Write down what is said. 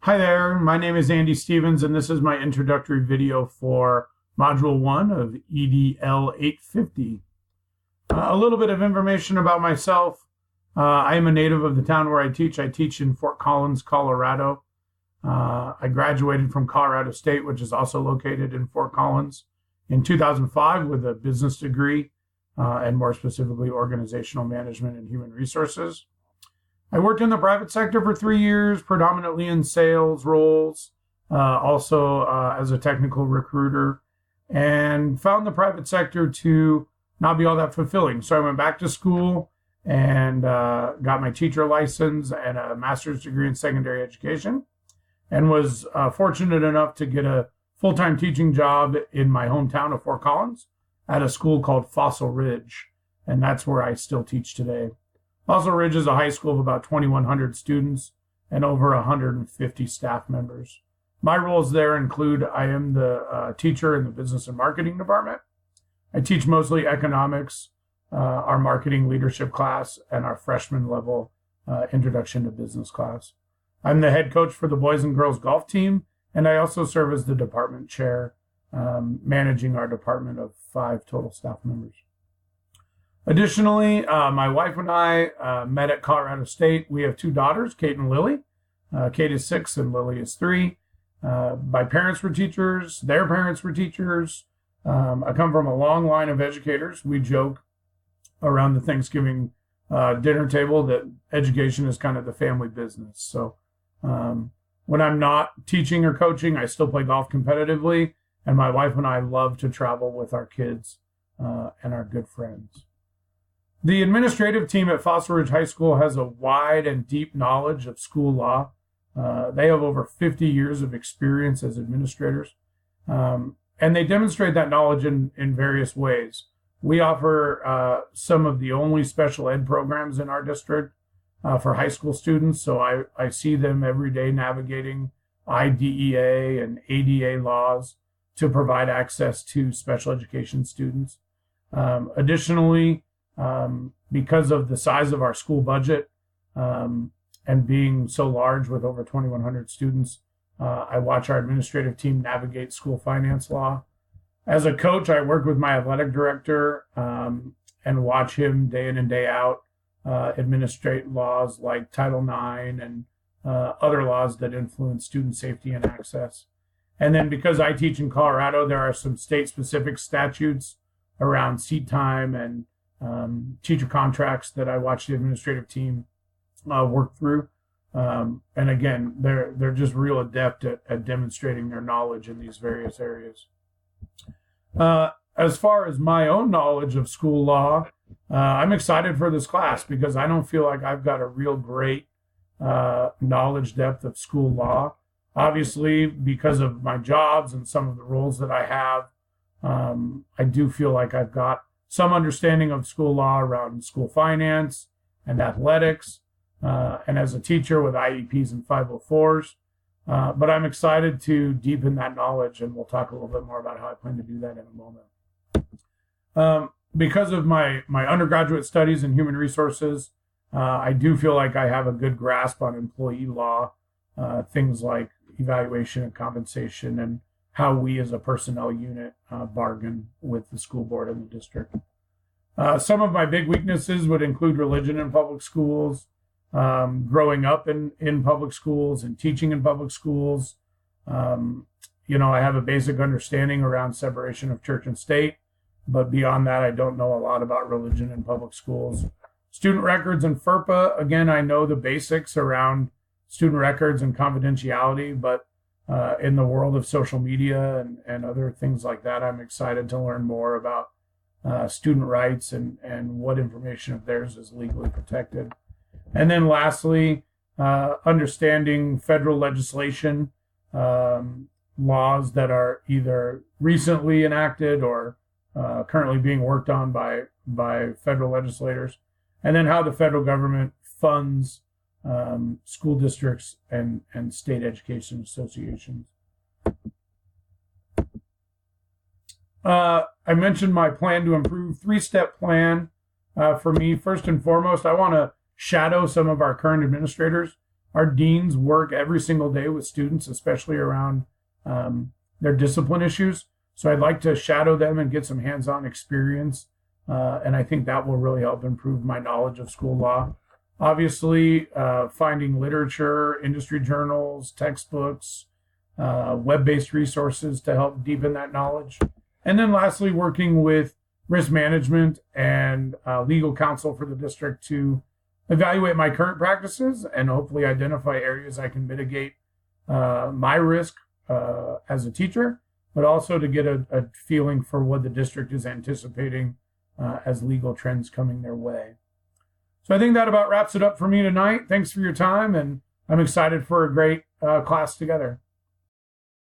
Hi there, my name is Andy Stevens, and this is my introductory video for Module 1 of EDL 850. A little bit of information about myself. I am a native of the town where I teach. I teach in Fort Collins, Colorado. I graduated from Colorado State, which is also located in Fort Collins, in 2005 with a business degree, and more specifically, organizational management and human resources. I worked in the private sector for 3 years, predominantly in sales roles, also as a technical recruiter, and found the private sector to not be all that fulfilling. So I went back to school and got my teacher license and a master's degree in secondary education, and was fortunate enough to get a full-time teaching job in my hometown of Fort Collins at a school called Fossil Ridge, and that's where I still teach today. Fossil Ridge is a high school of about 2,100 students and over 150 staff members. My roles there include I am the teacher in the business and marketing department. I teach mostly economics, our marketing leadership class, and our freshman level introduction to business class. I'm the head coach for the boys and girls golf team, and I also serve as the department chair, managing our department of 5 total staff members. Additionally, my wife and I met at Colorado State. We have 2 daughters, Kate and Lily. Kate is 6 and Lily is 3. My parents were teachers. Their parents were teachers. I come from a long line of educators. We joke around the Thanksgiving dinner table that education is kind of the family business. So when I'm not teaching or coaching, I still play golf competitively. And my wife and I love to travel with our kids and our good friends. The administrative team at Fossil Ridge High School has a wide and deep knowledge of school law. They have over 50 years of experience as administrators, and they demonstrate that knowledge in various ways. We offer some of the only special ed programs in our district for high school students, so I see them every day navigating IDEA and ADA laws to provide access to special education students. Additionally, because of the size of our school budget and being so large with over 2,100 students, I watch our administrative team navigate school finance law. As a coach, I work with my athletic director and watch him day in and day out administrate laws like Title IX and other laws that influence student safety and access. And then because I teach in Colorado, there are some state-specific statutes around seat time and teacher contracts that I watch the administrative team work through. And again, they're just real adept at demonstrating their knowledge in these various areas. As far as my own knowledge of school law, I'm excited for this class because I don't feel like I've got a real great knowledge depth of school law. Obviously, because of my jobs and some of the roles that I have, I do feel like I've got some understanding of school law around school finance and athletics, and as a teacher with IEPs and 504s. But I'm excited to deepen that knowledge, and we'll talk a little bit more about how I plan to do that in a moment. Because of my undergraduate studies in human resources, I do feel like I have a good grasp on employee law, things like evaluation and compensation, and how we as a personnel unit bargain with the school board and the district. Some of my big weaknesses would include religion in public schools, growing up in public schools and teaching in public schools. I have a basic understanding around separation of church and state, but beyond that, I don't know a lot about religion in public schools. Student records and FERPA, again, I know the basics around student records and confidentiality, but in the world of social media and other things like that, I'm excited to learn more about student rights and what information of theirs is legally protected. And then lastly, understanding federal legislation, laws that are either recently enacted or currently being worked on by federal legislators, and then how the federal government funds school districts and state education associations. I mentioned my plan to improve, 3-step plan for me. First and foremost, I want to shadow some of our current administrators. our deans work every single day with students, especially around their discipline issues. So I'd like to shadow them and get some hands-on experience. And I think that will really help improve my knowledge of school law. Obviously, finding literature, industry journals, textbooks, web-based resources to help deepen that knowledge. And then lastly, working with risk management and legal counsel for the district to evaluate my current practices and hopefully identify areas I can mitigate my risk as a teacher, but also to get a feeling for what the district is anticipating as legal trends coming their way. So I think that about wraps it up for me tonight. Thanks for your time, and I'm excited for a great class together.